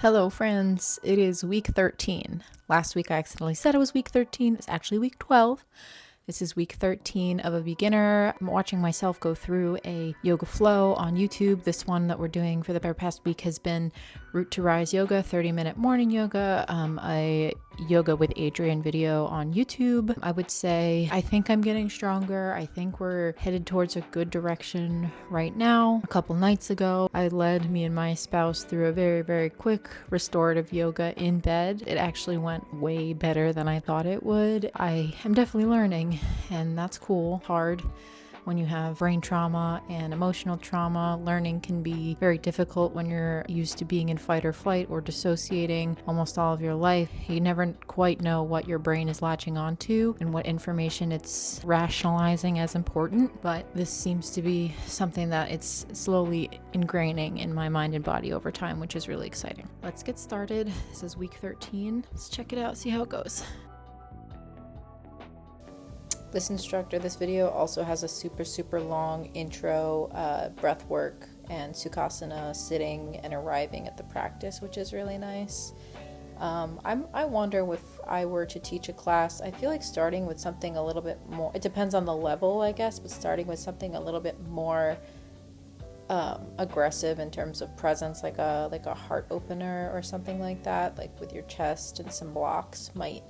Hello, friends. It is week 13. Last week I accidentally said it was week 13. It's actually week 12. This is week 13 of a beginner. I'm watching myself go through a yoga flow on YouTube. This one that we're doing for the past week has been Root to Rise Yoga, 30-minute morning yoga, a yoga with Adriene video on YouTube. I would say I think I'm getting stronger. I think we're headed towards a good direction right now. A couple nights ago, I led me and my spouse through a very, very quick restorative yoga in bed. It actually went way better than I thought it would. I am definitely learning, and that's cool. Hard when you have brain trauma and emotional trauma. Learning can be very difficult when you're used to being in fight or flight or dissociating almost all of your life. You never quite know what your brain is latching onto and what information it's rationalizing as important, but this seems to be something that it's slowly ingraining in my mind and body over time, which is really exciting. Let's get started. This is week 13. Let's check it out, see how it goes. This instructor, this video also has a super long intro, breath work and Sukhasana, sitting and arriving at the practice, which is really nice. I wonder if I were to teach a class, I feel like starting with something a little bit more, it depends on the level, I guess, but starting with something a little bit more aggressive in terms of presence, like a heart opener or something like that, like with your chest and some blocks, might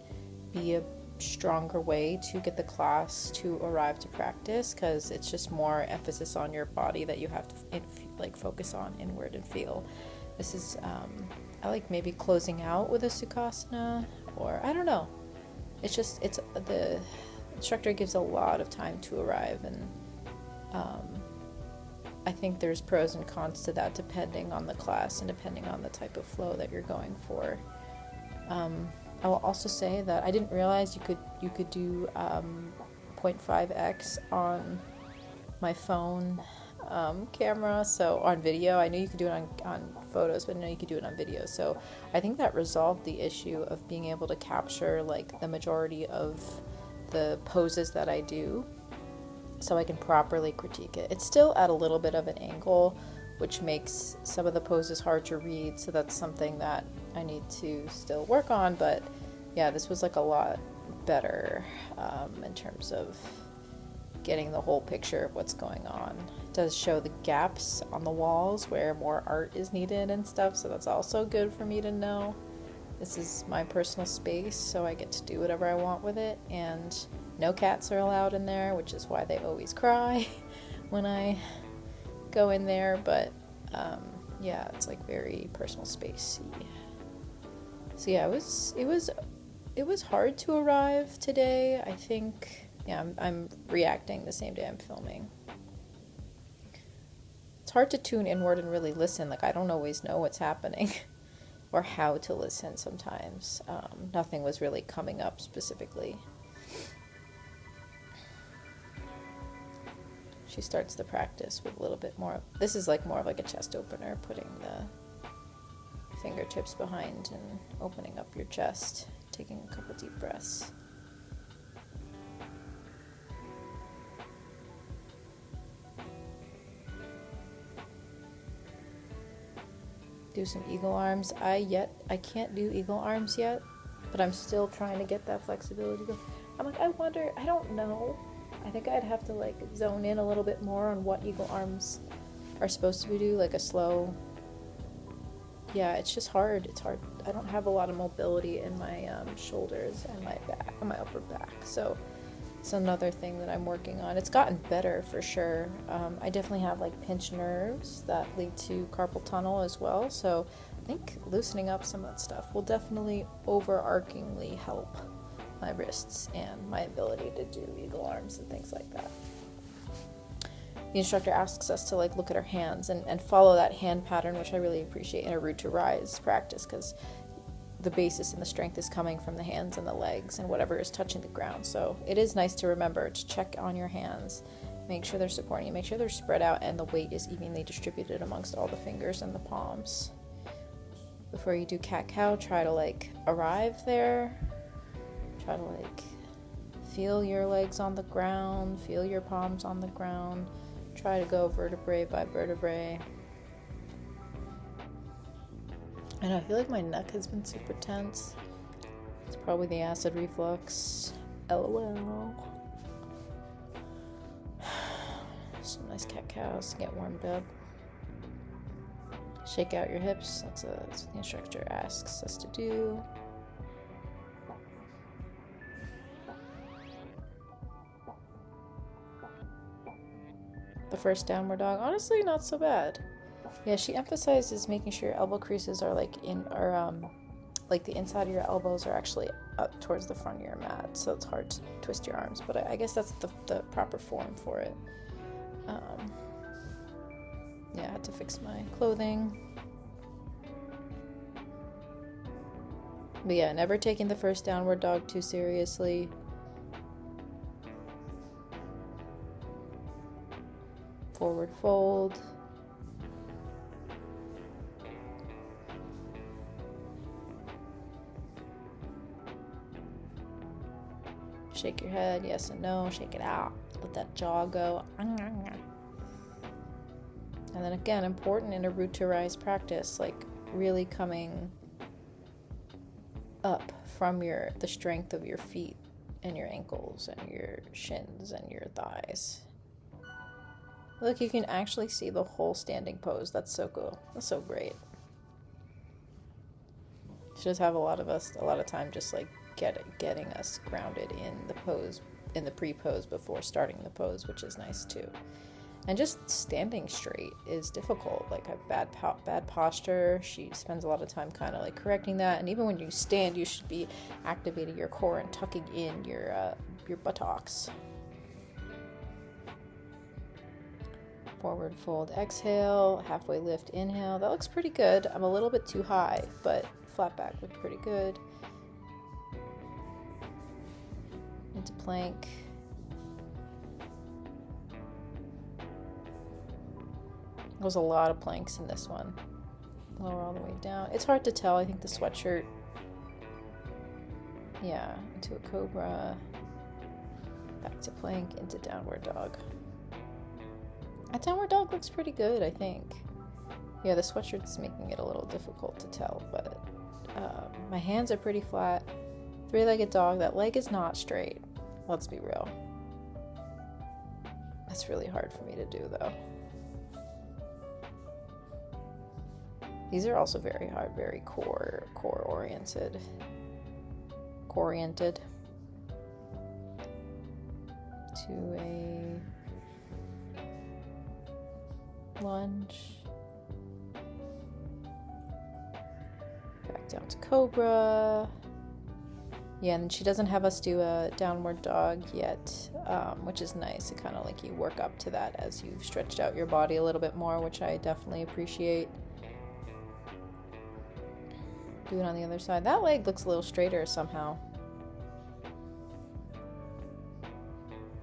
be a stronger way to get the class to arrive to practice, because it's just more emphasis on your body that you have to focus on inward and feel. This is I like maybe closing out with a Sukhasana, or I don't know, it's the instructor gives a lot of time to arrive, and I think there's pros and cons to that depending on the class and depending on the type of flow that you're going for. I will also say that I didn't realize you could do 0.5x on my phone camera, so on video. I knew you could do it on photos, but I know you could do it on video. So I think that resolved the issue of being able to capture like the majority of the poses that I do, so I can properly critique it. It's still at a little bit of an angle, which makes some of the poses hard to read, so that's something that I need to still work on. But yeah, this was like a lot better in terms of getting the whole picture of what's going on. It does show the gaps on the walls where more art is needed and stuff, so that's also good for me to know. This is my personal space, so I get to do whatever I want with it, and no cats are allowed in there, which is why they always cry when I go in there. But yeah, it's like very personal spacey. So yeah, it was hard to arrive today. I think, yeah, I'm reacting the same day I'm filming. It's hard to tune inward and really listen. Like, I don't always know what's happening or how to listen sometimes. Nothing was really coming up specifically. She starts the practice with a little bit more. This is like more of like a chest opener, putting the fingertips behind and opening up your chest, taking a couple deep breaths. Do some eagle arms. I can't do eagle arms yet, but I'm still trying to get that flexibility. I'm like, I wonder, I don't know. I think I'd have to like zone in a little bit more on what eagle arms are supposed to do, like a slow. Yeah, it's just hard. It's hard. I don't have a lot of mobility in my shoulders and my back, my upper back. So it's another thing that I'm working on. It's gotten better for sure. I definitely have like pinched nerves that lead to carpal tunnel as well. So I think loosening up some of that stuff will definitely overarchingly help my wrists and my ability to do eagle arms and things like that. The instructor asks us to like look at our hands and follow that hand pattern, which I really appreciate in a Root to Rise practice, because the basis and the strength is coming from the hands and the legs and whatever is touching the ground. So it is nice to remember to check on your hands, make sure they're supporting you, make sure they're spread out and the weight is evenly distributed amongst all the fingers and the palms. Before you do cat-cow, try to like arrive there. Try to like feel your legs on the ground, feel your palms on the ground. Try to go vertebrae by vertebrae. And I feel like my neck has been super tense. It's probably the acid reflux. LOL. Some nice cat cows to get warmed up. Shake out your hips. That's what the instructor asks us to do. The first downward dog, honestly, not so bad. Yeah, she emphasizes making sure your elbow creases are like like the inside of your elbows are actually up towards the front of your mat, so it's hard to twist your arms. But I guess that's the proper form for it. Yeah, I had to fix my clothing. But yeah, never taking the first downward dog too seriously. Forward fold. Shake your head, yes and no, shake it out. Let that jaw go. And then again, important in a root to rise practice, like really coming up from the strength of your feet and your ankles and your shins and your thighs. Look, you can actually see the whole standing pose. That's so cool. That's so great. She does have a lot of time just like getting us grounded in the pose, in the pre-pose before starting the pose, which is nice too. And just standing straight is difficult. Like, I have bad posture. She spends a lot of time kind of like correcting that. And even when you stand, you should be activating your core and tucking in your buttocks. Forward fold, exhale. Halfway lift, inhale. That looks pretty good. I'm a little bit too high, but flat back looked pretty good. Into plank. There's a lot of planks in this one. Lower all the way down. It's hard to tell. I think the sweatshirt. Yeah, into a cobra. Back to plank, into downward dog. That downward dog looks pretty good, I think. Yeah, the sweatshirt's making it a little difficult to tell, but my hands are pretty flat. Three-legged dog. That leg is not straight. Let's be real. That's really hard for me to do, though. These are also very hard, very core oriented. Core-oriented. To a lunge. Back down to cobra. Yeah, and she doesn't have us do a downward dog yet, which is nice. It kind of like you work up to that as you've stretched out your body a little bit more, which I definitely appreciate. Do it on the other side. That leg looks a little straighter somehow.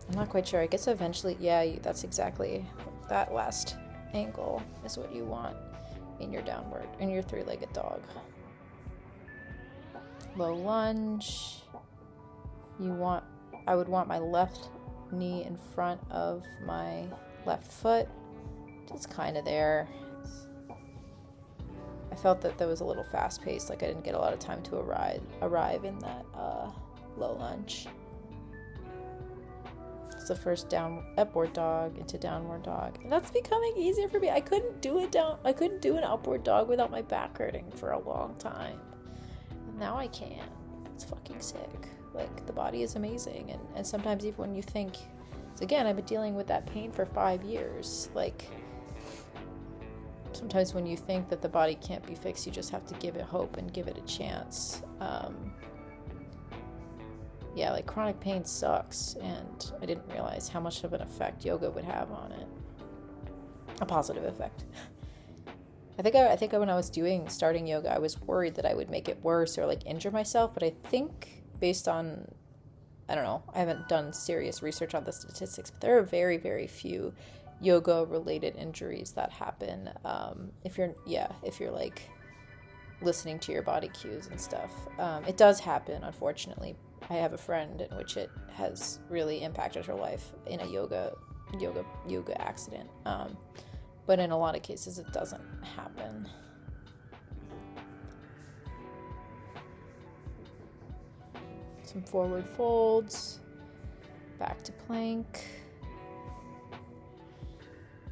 I'm not quite sure. I guess eventually, yeah, that's exactly that last angle is what you want in your downward, in your three-legged dog. Low lunge. I would want my left knee in front of my left foot. Just kind of there. I felt that was a little fast-paced, like I didn't get a lot of time to arrive in that low lunge. It's the first upward dog into downward dog. And that's becoming easier for me. I couldn't do an upward dog without my back hurting for a long time. And now I can. It's fucking sick. Like, the body is amazing. And sometimes even when you think, so again, I've been dealing with that pain for 5 years. Like, sometimes when you think that the body can't be fixed, you just have to give it hope and give it a chance. Yeah, like, chronic pain sucks, and I didn't realize how much of an effect yoga would have on it. A positive effect. I think when I was starting yoga, I was worried that I would make it worse or like injure myself, but I think based on, I don't know, I haven't done serious research on the statistics, but there are very, very few yoga-related injuries that happen if you're like listening to your body cues and stuff. It does happen, unfortunately. I have a friend in which it has really impacted her life in a yoga accident. But in a lot of cases, it doesn't happen. Some forward folds. Back to plank.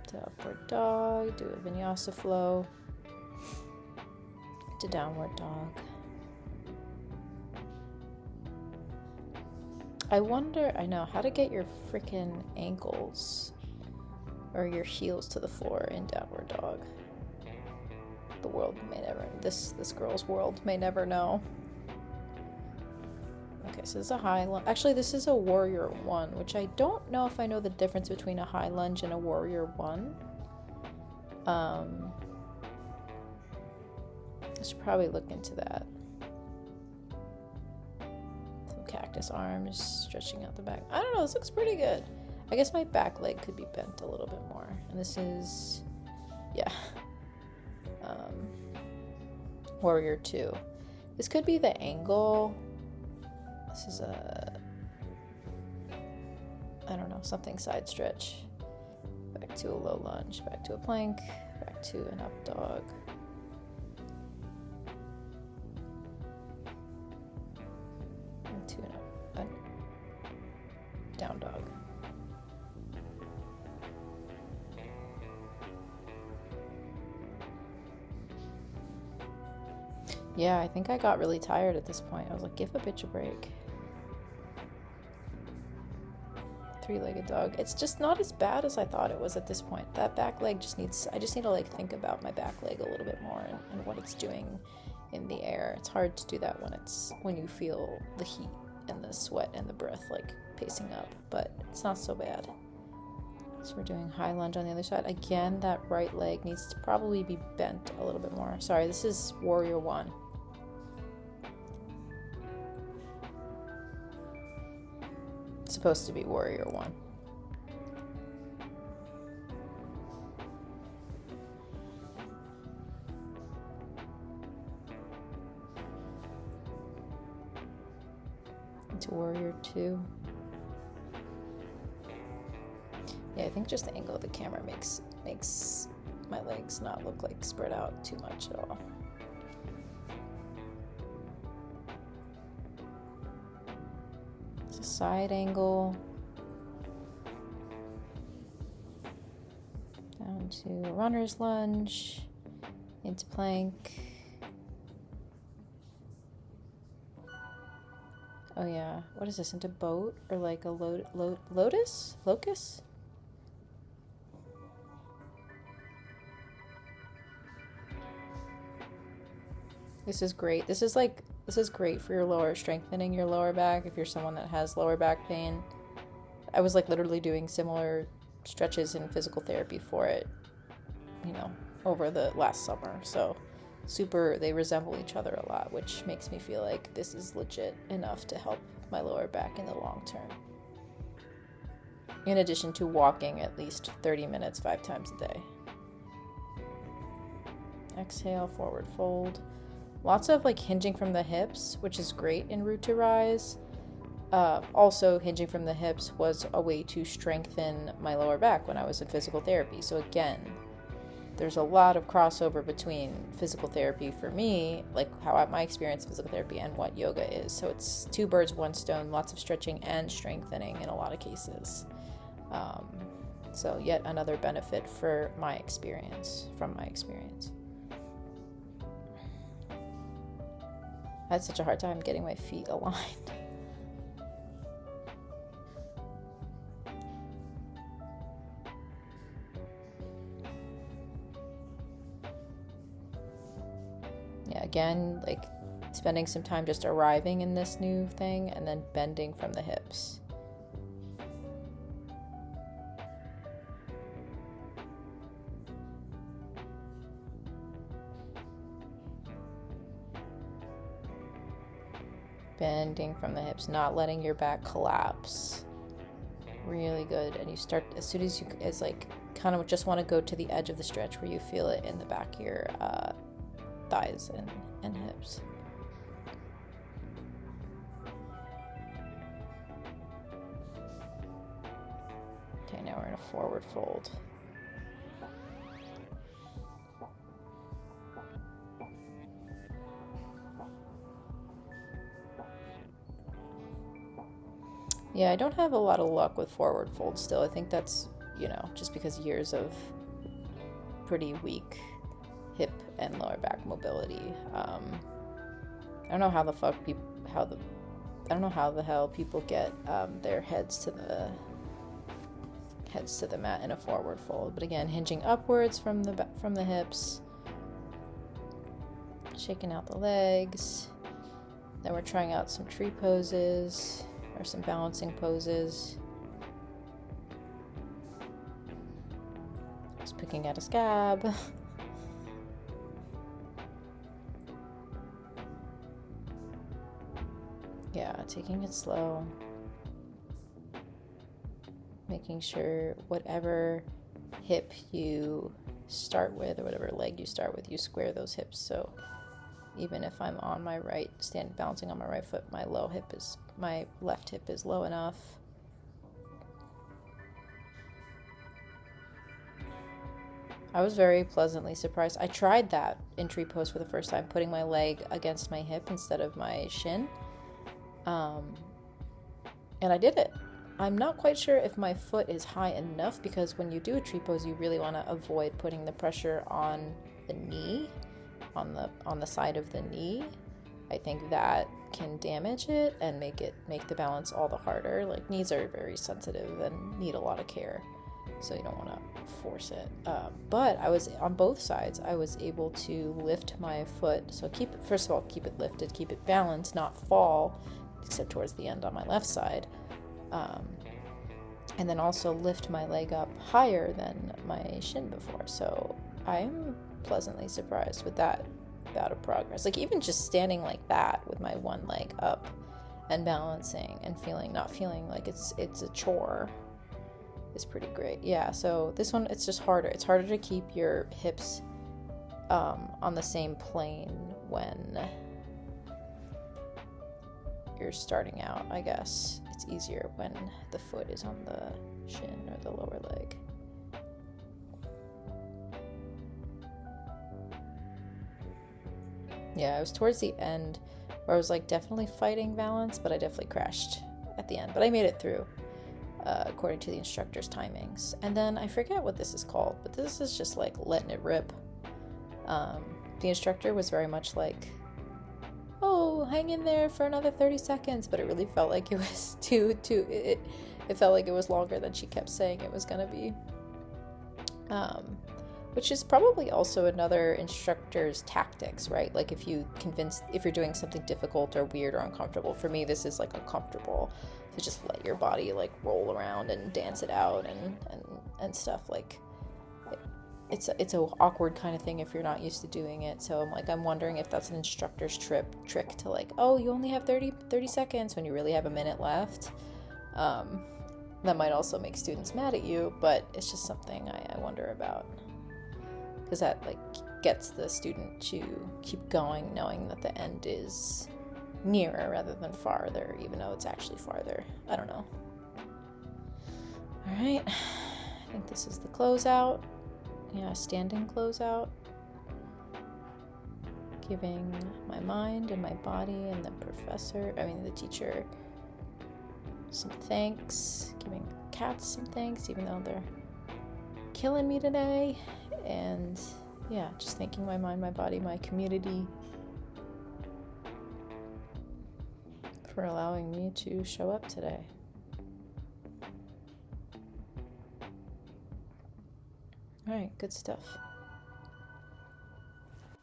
To upward dog. Do a vinyasa flow. To downward dog. I wonder, I know, how to get your freaking ankles or your heels to the floor in downward dog. The world may never, this girl's world may never know. Okay, so this is a high lunge. Actually, this is a warrior one, which I don't know if I know the difference between a high lunge and a warrior one. I should probably look into that. Some cactus arms stretching out the back. I don't know, this looks pretty good. I guess my back leg could be bent a little bit more. And this is, yeah. Warrior 2. This could be the angle. This is a, I don't know, something side stretch. Back to a low lunge, back to a plank, back to an up dog. And to a down dog. Yeah, I think I got really tired at this point. I was like, give a bitch a break. Three-legged dog. It's just not as bad as I thought it was at this point. That back leg just needs, I just need to like think about my back leg a little bit more and what it's doing in the air. It's hard to do that when you feel the heat and the sweat and the breath like pacing up, but it's not so bad. So we're doing high lunge on the other side. Again, that right leg needs to probably be bent a little bit more. Sorry, this is warrior 1. It's supposed to be warrior 1. Into warrior 2. Yeah, I think just the angle of the camera makes my legs not look like spread out too much at all. It's a side angle. Down to a runner's lunge. Into plank. Oh yeah, what is this, into boat? Or like a lotus? Locust? This is great. This is great for your lower, strengthening your lower back if you're someone that has lower back pain. I was like literally doing similar stretches in physical therapy for it, over the last summer. So they resemble each other a lot, which makes me feel like this is legit enough to help my lower back in the long term. In addition to walking at least 30 minutes 5 times a day. Exhale, forward fold. Lots of like hinging from the hips, which is great in Root to Rise. Also, hinging from the hips was a way to strengthen my lower back when I was in physical therapy. So again, there's a lot of crossover between physical therapy for me, like how my experience physical therapy, and what yoga is. So it's 2 birds, 1 stone, lots of stretching and strengthening in a lot of cases. So yet another benefit from my experience. I had such a hard time getting my feet aligned. Yeah, again, like spending some time just arriving in this new thing and then bending from the hips. Bending from the hips, not letting your back collapse. Really good. And you start as soon as like kind of just want to go to the edge of the stretch where you feel it in the back of your thighs and hips. Okay, now we're in a forward fold. Yeah, I don't have a lot of luck with forward fold still. I think that's, just because years of pretty weak hip and lower back mobility. I don't know how the hell people get their heads to the mat in a forward fold. But again, hinging upwards from the hips, shaking out the legs. Then we're trying out some tree poses or some balancing poses. Just picking at a scab. Yeah, taking it slow. Making sure whatever hip you start with or whatever leg you start with, you square those hips. So even if I'm on my right, balancing on my right foot, my left hip is low enough. I was very pleasantly surprised. I tried that in tree pose for the first time, putting my leg against my hip instead of my shin. And I did it. I'm not quite sure if my foot is high enough, because when you do a tree pose, you really want to avoid putting the pressure on the knee, on the side of the knee. I think that can damage it and make the balance all the harder. Like, knees are very sensitive and need a lot of care, so you don't want to force it. But I was on both sides. I was able to lift my foot. So first of all, keep it lifted, keep it balanced, not fall, except towards the end on my left side. And then also lift my leg up higher than my shin before. So I'm pleasantly surprised with that bout of progress. Like, even just standing like that with my one leg up and balancing and not feeling like it's a chore is pretty great. Yeah, so this one, it's just harder. It's harder to keep your hips on the same plane when you're starting out, I guess. It's easier when the foot is on the shin or the lower leg. Yeah, it was towards the end where I was like definitely fighting balance, but I definitely crashed at the end. But I made it through, according to the instructor's timings. And then I forget what this is called, but this is just like letting it rip. The instructor was very much like, oh, hang in there for another 30 seconds, but it really felt like it was it felt like it was longer than she kept saying it was gonna be. Which is probably also another instructor's tactics, right? Like, if you're doing something difficult or weird or uncomfortable. For me, this is like uncomfortable, to just let your body like roll around and dance it out and stuff. Like, it's a awkward kind of thing if you're not used to doing it. So I'm wondering if that's an instructor's trick to like, oh, you only have 30 seconds when you really have a minute left. That might also make students mad at you, but it's just something I wonder about, because that like gets the student to keep going, knowing that the end is nearer rather than farther, even though it's actually farther. I don't know. All right, I think this is the closeout. Yeah, standing closeout. Giving my mind and my body and the teacher, some thanks. Giving cats some thanks, even though they're killing me today. And yeah, just thanking my mind, my body, my community for allowing me to show up today. All right, good stuff.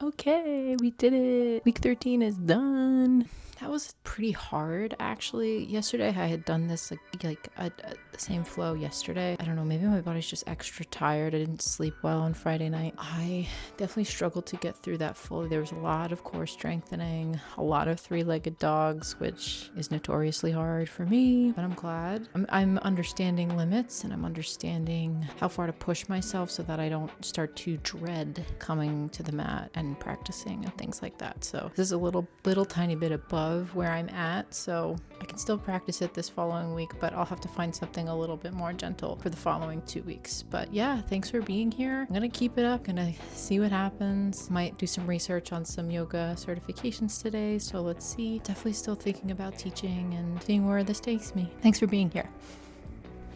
Okay, we did it. Week 13 is done. That was pretty hard, actually. Yesterday I had done this the same flow yesterday. I don't know, maybe my body's just extra tired. I didn't sleep well on Friday night. I definitely struggled to get through that fully. There was a lot of core strengthening, a lot of three-legged dogs, which is notoriously hard for me, but I'm glad. I'm understanding limits, and I'm understanding how far to push myself so that I don't start to dread coming to the mat and and practicing and things like that. So this is a little tiny bit above where I'm at, so I can still practice it this following week, but I'll have to find something a little bit more gentle for the following 2 weeks. But yeah, thanks for being here. I'm gonna keep it up, gonna see what happens. Might do some research on some yoga certifications today, so let's see. Definitely still thinking about teaching and seeing where this takes me. Thanks for being here.